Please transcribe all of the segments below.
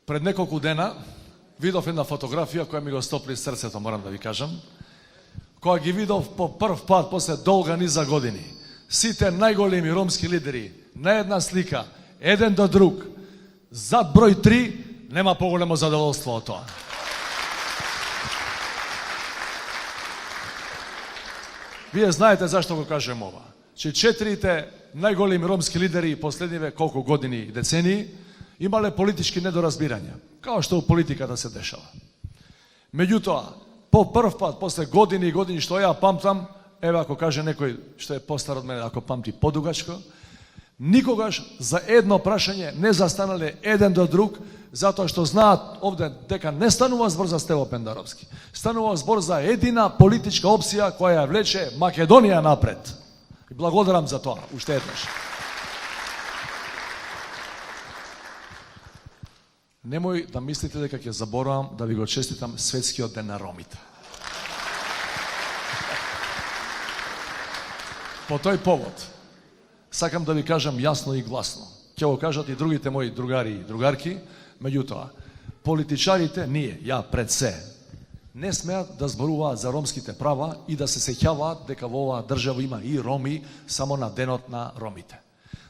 Пред неколку дена видов една фотографија која ми го стопли срцето, морам да ви кажам. Кога ги видов по прв пат после долга низа години, сите најголеми ромски лидери на една слика, еден до друг, зад број 3, нема поголемо задоволство од тоа. Вие знаете зашто го кажем ова. Че 4 најголеми ромски лидери последниве колку години и децении имале политички недоразбирања, као што у политиката се дешава. Меѓутоа, по прв пат, после години и години што ја памтам, еве ако каже некој што е постар од мене, ако памти подугачко, никогаш за едно прашање не застанале еден до друг, затоа што знаат овде дека не станува збор за Стево Пендаровски. Станува збор за едина политичка опција која ја влече Македонија напред. И благодарам за тоа, уште еднаш. Немој да мислите дека ќе заборавам да ви го честитам светскиот ден на ромите. По тој повод, сакам да ви кажам јасно и гласно. Ќе го кажат и другите мои другари и другарки, меѓутоа, политичарите, ние, ја пред се, не смеат да зборуваат за ромските права и да се сеќаваат дека во оваа држава има и роми само на денот на ромите.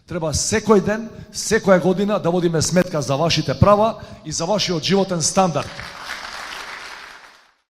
Треба секој ден, секоја година да водиме сметка за вашите права и за вашиот животен стандард.